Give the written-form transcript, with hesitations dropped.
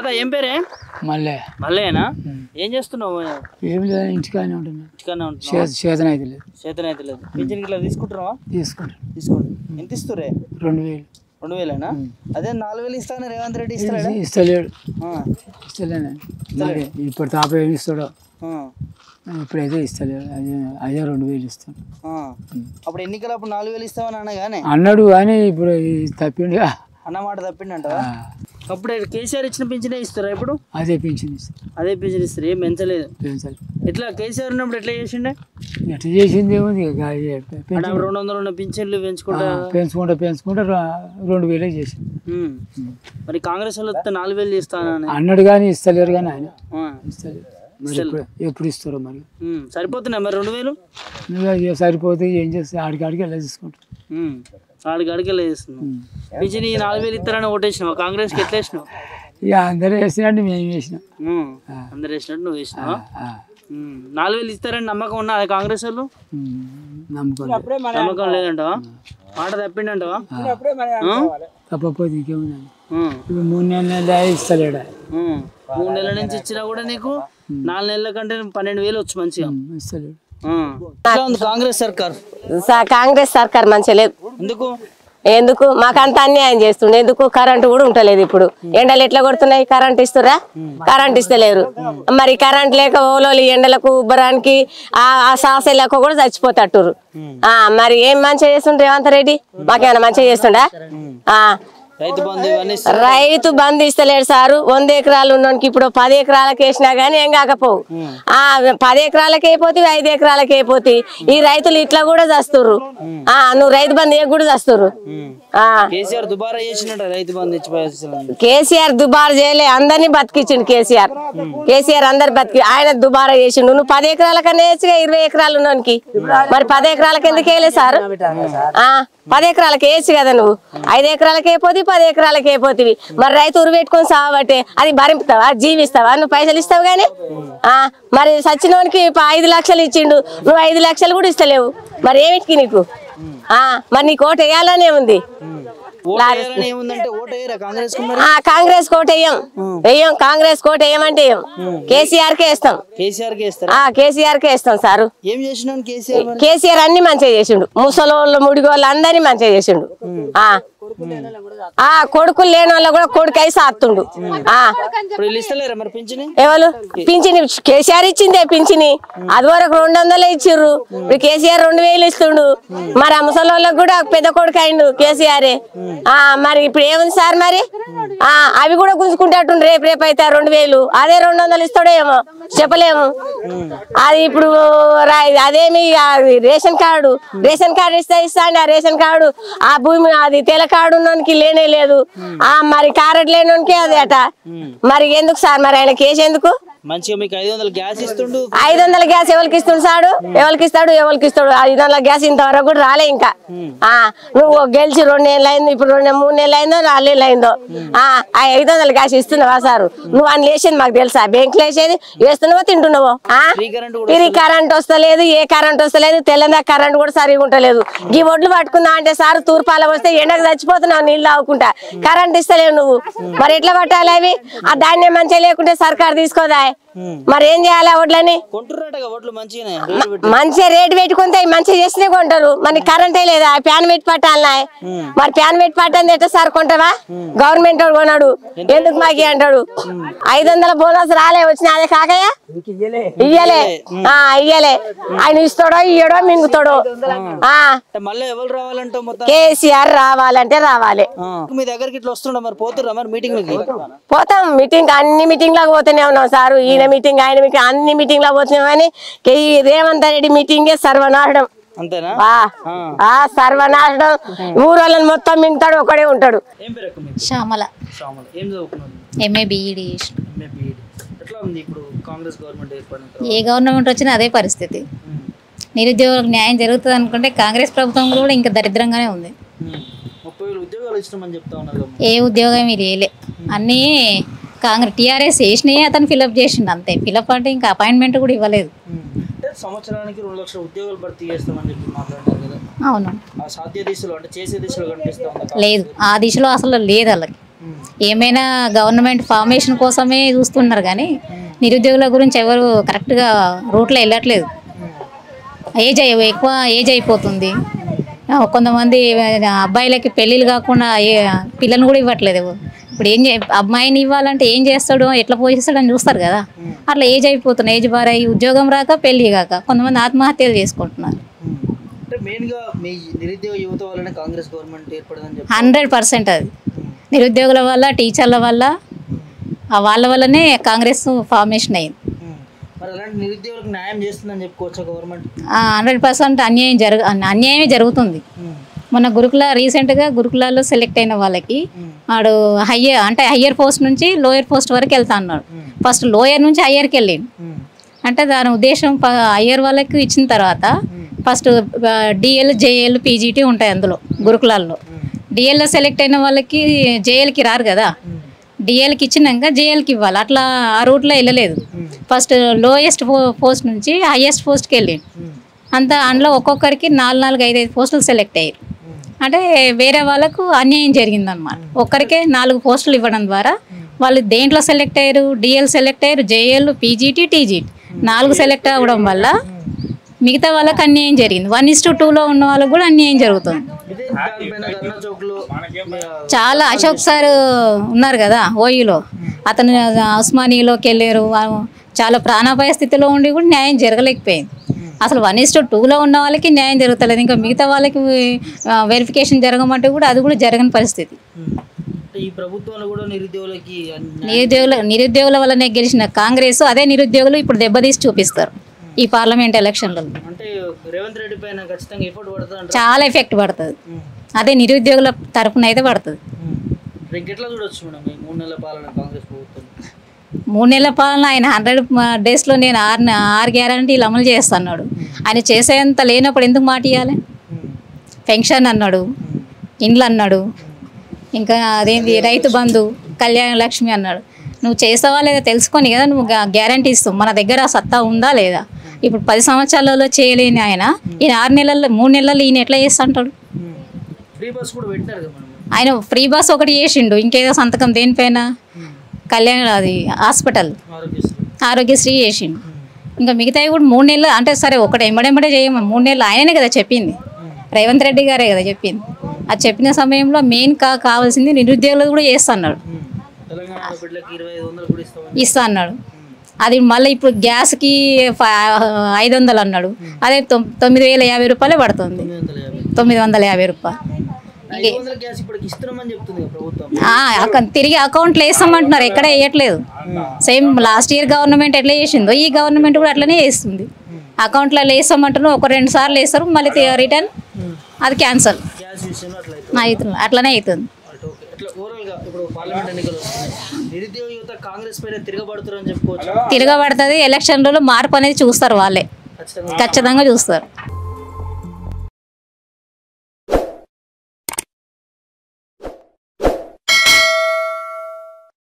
తాత ఏం పేరే? మల్లేనా? ఏం చేస్తున్నావు? ఏం లేదు, ఇంటికానే ఉంటున్నా. ఇంటికానే ఉంటున్నా. చేతన అయితే లేదు. పింఛన్ ఇట్లా తీసుకుంటున్నావా? తీసుకోండి. ఎంత ఇస్తురే? 2000. 2000 అదే 4000 ఇస్తాను రేవంత్ రెడ్డి ఇస్తాడా? ఇస్తలేడు. ఇప్పుడు తాప ఏమి ఇస్తాడో ఇప్పుడైతే ఇస్తలేడు. అదే 2000 ఇస్తాను. అప్పుడు ఎన్నికలు అప్పుడు 4000 ఇస్తామని అనగానే అన్నాడు, కానీ ఇప్పుడు తప్పిండు అన్నమాట తప్పిండంట. అప్పుడు కేసీఆర్ ఇచ్చిన పింఛనే ఇస్తారా ఇప్పుడు? అదే పింఛన్ ఇస్తారు. ఏం పెంచలేదు. ఎట్లా కేసీఆర్ ఉన్నప్పుడు ఎట్లా చేసిండే? ఎట్లా చేసింది ఏముంది, 200 ఉన్న పింఛన్లు పెంచుకుంటా 2000 చేసింది. మరి కాంగ్రెస్ వాళ్ళు 4000 చేస్తానని అన్నాడు, కానీ ఇస్తలేరు. కానీ ఆయన ఇస్తలేరు. ఎప్పుడు ఇస్తారో మరి. సరిపోతున్నాయి మరి 2000 సరిపోతే ఏం చేస్తే ఆడికాడికి ఎలా తీసుకుంటారు. ఆడికి ఎలా చేస్తున్నావు? పింఛన్ 4000 ఇస్తారని ఓటేసినావు. కాంగ్రెస్ కి ఎట్లా వేసినావు? ఇక అందరూ వేసినట్టు మేము వేసినాం. అందరు వేసినట్టు నువ్వు వేసినావా? 4000 ఇస్తారని నమ్మకం ఉన్నా అది కాంగ్రెస్ వాళ్ళు? నమ్మకం లేదంటావా? మాట తప్పిండంటావా? తప్పపోతే ఇంకేముందండి. ఇప్పుడు 3 నెలల ఇస్తలేడా? 3 నెలల నుంచి ఇచ్చినా కూడా నీకు 4 నెలల కంటే 12,000 వచ్చు మంచిగా. ఇస్తలేడు. కాంగ్రెస్ సర్కార్ మంచిగా లేదు. ఎందుకు మాకంత అన్యాయం చేస్తుండే. ఎందుకు కరెంటు కూడా ఉంటలేదు. ఇప్పుడు ఎండలు ఎట్లా కొడుతున్నాయి? కరెంట్ ఇస్తురా? కరెంట్ ఇస్తలేరు. మరి కరెంట్ లేక ఓలోలు ఎండలకు ఉబ్బరానికి ఆ సాస లేక కూడా చచ్చిపోతట్టురు. మరి ఏం మంచిగా చేస్తుండ్రు రేవంత్ రెడ్డి? మాకేమైనా మంచిగా చేస్తుండా? రైతు బంధు ఇస్తలేడు సారు. 100 ఎకరాలు ఉన్నోనికి ఇప్పుడు 10 ఎకరాలకు వేసినా గానీ ఏం కాకపోవు. 10 ఎకరాలకు అయిపోతే 5 ఎకరాలకు అయిపోతే ఈ రైతులు ఇట్లా కూడా చేస్తుర్రు. నువ్వు రైతు బంధు కూడా చేస్తుర్రు. కేసీఆర్ దుబారా చేయలే, అందరినీ బతికించిండు కేసీఆర్ అందరు బతికి ఆయన దుబారా చేసిండు. నువ్వు 10 ఎకరాలకన్నా వేయచ్చుగా 20 ఎకరాలు ఉన్నోనికి. మరి 10 ఎకరాలకు ఎందుకు వేయలే సారు? 10 ఎకరాలకు వేయచ్చు కదా. నువ్వు 5 ఎకరాలకు అయిపోతే 10 ఎకరాలకు అయిపోతుంది. మరి రైతు ఉరి పెట్టుకొని సావబట్టే అది భరింపుతావా? జీవిస్తావా? నువ్వు పైసలు ఇస్తావు గానీ. మరి సచ్చినోనికి 5 లక్షలు ఇచ్చిండు, నువ్వు 5 లక్షలు కూడా ఇస్తలేవు. మరి ఏమిటికి నీకు? మరి నీకు ఓటు వేయాలనే ఉంది. కాంగ్రెస్ కోట వేయం. కాంగ్రెస్ కోట వేయమంటే కేసీఆర్ కే వేస్తాం. కేసీఆర్ కే వేస్తాం సారు. కేసీఆర్ అన్ని మంచిగా చేసిండు. ముసలోళ్ళు ముడిగోళ్ళు అందరినీ మంచిగా చేసిండు. కొడుకులు లేని వాళ్ళు కూడా కొడుకై సాత్తుండు. ఎవరు పింఛని? కేసీఆర్ ఇచ్చిందే పింఛని. అది వరకు 200 ఇచ్చిర్రు. ఇప్పుడు కేసీఆర్ 2000 ఇస్తుండు. మరి ఆ ముసలోళ్ళకి కూడా పెద్ద కొడుకు అయిండు కేసీఆర్. మరి ఇప్పుడు ఏముంది సార్? మరి అవి కూడా గుంజుకుంటట్టుండు. రేపు అయితే 2000 అదే 200 ఇస్తాడో ఏమో చెప్పలేము. అది ఇప్పుడు అదేమి రేషన్ కార్డు ఇస్తే ఇస్తాండి. ఆ రేషన్ కార్డు ఆ భూమి అది తెల కార్డు ఉన్నోనికి లేనే లేదు. మరి కారెట్ లేనోనికి అదే అట. మరి ఎందుకు సార్? మరి ఆయన కేసు ఎందుకు? 500 గ్యాస్ ఇస్తుండు. 500 గ్యాస్ ఎవరికి ఇస్తుండు సాడు? ఎవరికి ఇస్తాడు? 500 గ్యాస్ ఇంతవరకు కూడా రాలే. ఇంకా నువ్వు గెలిచి 2 నెలలు అయింది. ఇప్పుడు 3 నెలలు అయిందో 4 నెలలు అయిందో. 500 గ్యాస్ ఇస్తున్నావా సారు? నువ్వు అని లేచేది మాకు తెలుసా? బ్యాంకులో వేసేది వేస్తున్నావో తింటున్నావో? ఫ్రీ కరెంట్ వస్తలేదు. ఏ కరెంట్ వస్తలేదు. తెల్లందా కరెంట్ కూడా సరిగా ఉంటలేదు. ఈ ఒడ్లు పట్టుకుందా అంటే సారు తూర్పాల వస్తే ఎండకు చచ్చిపోతున్నావు నీళ్ళు తాగుకుంటా. కరెంట్ ఇస్తలేవు నువ్వు. మరి ఎట్లా పట్టాలి అవి? ఆ ధాన్యం మంచిగా లేకుంటే సర్కారు తీసుకోదా? మరి ఏం చేయాలి? వడ్లని మంచిగా రేటు పెట్టుకుంటే మంచిగా చేసినే కొంటారు. మరి కరెంటే లేదా? ఫ్యాన్ పెట్టి పట్టాలనా? మరి ఫ్యాన్ పెట్టి పట్టండి ఎట్లా సార్? కొంటావా? గవర్నమెంట్ వాడు కొన్నాడు. ఎందుకు మాకి అంటాడు? 500 బోనస్ రాలే. వచ్చిన అదే కాకయ్యా ఇయ్యలే. ఆయన ఇస్తాడో ఇయ్యడో మింగుతాడో. కేసీఆర్ రావాలంటే రావాలి. పోతాం. మీటింగ్ అన్ని మీటింగ్ లాగా పోతూనే ఉన్నాం సారు. ఈయన మీటింగ్ ఆయన మీటింగ్ అన్ని మీటింగ్ లా పోతున్నాం. కానీ రేవంత్ రెడ్డి మీటింగే సర్వనాశనం. సర్వనాశనం. ఊరోళ్ళని మొత్తం మింగుతాడు. ఒకడే ఉంటాడు. Shyamala MA BEd. ఏ గవర్నమెంట్ వచ్చినా అదే పరిస్థితి. నిరుద్యోగులకు న్యాయం జరుగుతుంది అనుకుంటే కాంగ్రెస్ ప్రభుత్వం కూడా ఇంకా దరిద్రంగానే ఉంది. ఏ ఉద్యోగం లేలే. అన్నీ కాంగ్రెస్ టీఆర్ఎస్ వేసినాయి. అతను ఫిలప్ చేసిండు అంతే. ఫిలప్ అంటే ఇంకా అపాయింట్మెంట్ కూడా ఇవ్వలేదు. సంవత్సరానికి 2 లక్షల ఉద్యోగాలు భర్తీ చేస్తామని చెప్పి మాట్లాడారు కదా. అవును. సాధ్య దిశలో అంటే చేసే దిశలో కనిపిస్తా ఉంది. లేదు, ఆ దిశలో అసలు లేదు వాళ్ళకి. ఏమైనా గవర్నమెంట్ ఫార్మేషన్ కోసమే చూస్తున్నారు కానీ నిరుద్యోగుల గురించి ఎవరు కరెక్ట్గా రూట్లో వెళ్ళట్లేదు. ఎక్కువ ఏజ్ అయిపోతుంది. కొంతమంది అబ్బాయిలకి పెళ్ళిళ్ళు కాకుండా పిల్లలు కూడా ఇవ్వట్లేదు. ఇప్పుడు అమ్మాయిని ఇవ్వాలంటే ఏం చేస్తాడో ఎట్లా పోషిస్తాడో అని చూస్తారు కదా. అట్లా ఏజ్ అయిపోతుంది. ఏజ్ బార్ అయ్యి ఉద్యోగం రాక పెళ్ళి కాక కొంతమంది ఆత్మహత్యలు చేసుకుంటున్నారు. 100% అది నిరుద్యోగుల వల్ల, టీచర్ల వల్ల, వాళ్ళ వల్లనే కాంగ్రెస్ ఫార్మేషన్ అయింది. 100% అన్యాయమే జరుగుతుంది. మొన్న రీసెంట్గా గురుకులాల్లో సెలెక్ట్ అయిన వాళ్ళకి వాడు హయ్యర్ పోస్ట్ నుంచి లోయర్ పోస్ట్ వరకు వెళ్తా అన్నాడు. ఫస్ట్ లోయర్ నుంచి హయ్యర్కి వెళ్ళిండు. అంటే దాని ఉద్దేశం హయ్యర్ వాళ్ళకి ఇచ్చిన తర్వాత ఫస్ట్ డిఎల్, జేఎల్, పీజీటీ ఉంటాయి అందులో గురుకులాల్లో. డిఎల్లో సెలెక్ట్ అయిన వాళ్ళకి జేఎల్కి రారు కదా. డిఎల్కి ఇచ్చినాక జేఎల్కి ఇవ్వాలి. అట్లా ఆ రూట్లో వెళ్ళలేదు. ఫస్ట్ లోయెస్ట్ పోస్ట్ నుంచి హైయెస్ట్ పోస్ట్కి వెళ్ళిండు. అంతా అందులో ఒక్కొక్కరికి 4, 5 పోస్టులు సెలెక్ట్ అయ్యారు. అంటే వేరే వాళ్ళకు అన్యాయం జరిగిందనమాట. ఒక్కరికే 4 పోస్టులు ఇవ్వడం ద్వారా వాళ్ళు దేంట్లో సెలెక్ట్ అయ్యారు? డిఎల్ సెలెక్ట్ అయ్యారు, జేఎల్, పీజీటీ, టీజీటీ 4 సెలెక్ట్ అవ్వడం వల్ల మిగతా వాళ్ళకి అన్యాయం జరిగింది. 1:2లో ఉన్న వాళ్ళకు కూడా అన్యాయం జరుగుతుంది. చాలా అశోక్ సార్ ఉన్నారు కదా ఓయూలో, అతను ఉస్మానియాలోకి వెళ్ళారు. చాలా ప్రాణాపాయ స్థితిలో ఉండి కూడా న్యాయం జరగలేకపోయింది. అసలు 1:2లో ఉన్న వాళ్ళకి న్యాయం జరుగుతలేదు. ఇంకా మిగతా వాళ్ళకి వెరిఫికేషన్ జరగమంటే కూడా అది కూడా జరగని పరిస్థితి. నిరుద్యోగుల వల్లనే గెలిచిన కాంగ్రెస్ అదే నిరుద్యోగులు ఇప్పుడు దెబ్బతీసి చూపిస్తారు ఈ పార్లమెంట్ ఎలక్షన్లలో. చాలా ఎఫెక్ట్ పడుతుంది. అదే నిరుద్యోగుల తరఫున అయితే పడుతుంది. 3 నెలల పాలన ఆయన 100 డేస్లో నేను 6 గ్యారంటీలు అమలు చేస్తున్నాడు. ఆయన చేసేంత లేనప్పుడు ఎందుకు మాట ఇవ్వాలి? పెన్షన్ అన్నాడు, ఇండ్లు అన్నాడు, ఇంకా అదేంటి రైతు బంధు, కళ్యాణ లక్ష్మి అన్నాడు. నువ్వు చేసావా లేదా తెలుసుకొని కదా నువ్వు గ్యారంటీ ఇస్తావు. మన దగ్గర సత్తా ఉందా లేదా? ఇప్పుడు 10 సంవత్సరాలలో చేయలేని ఆయన ఈయన 3 నెలల్లో ఈయన ఎట్లా చేస్తుంటాడు? ఆయన ఫ్రీ బస్ ఒకటి చేసిండు, ఇంకేదో సంతకం దేనిపైన అది హాస్పిటల్ ఆరోగ్యశ్రీ చేసిండు. ఇంకా మిగతావి కూడా 3 నెలలు అంటే సరే ఒకటి ఎంబడెంబడే చేయమని 3 నెలలు ఆయననే కదా చెప్పింది, రేవంత్ రెడ్డి గారే కదా చెప్పింది. అది చెప్పిన సమయంలో మెయిన్ కావాల్సింది నిరుద్యోగులు కూడా చేస్తున్నాడు, ఇస్తా అన్నాడు. అది మళ్ళీ ఇప్పుడు గ్యాస్కి 500 అన్నాడు, అదే 9,050 రూపాయలే పడుతుంది, 950 రూపాయలు. తిరిగి అకౌంట్లో వేస్తామంటున్నారు, ఎక్కడ వేయట్లేదు. సేమ్ లాస్ట్ ఇయర్ గవర్నమెంట్ ఎట్లా చేసిందో ఈ గవర్నమెంట్ కూడా అట్లనే చేస్తుంది. అకౌంట్లో వేస్తామంటున్నారు, 1-2 సార్లు వేస్తారు, మళ్ళీ రిటర్న్ అది క్యాన్సల్ అవుతుంది. అట్లనే అవుతుంది. తిరగబడుతుంది. ఎలక్షన్లలో మార్పు అనేది చూస్తారు, వాళ్ళే ఖచ్చితంగా చూస్తారు.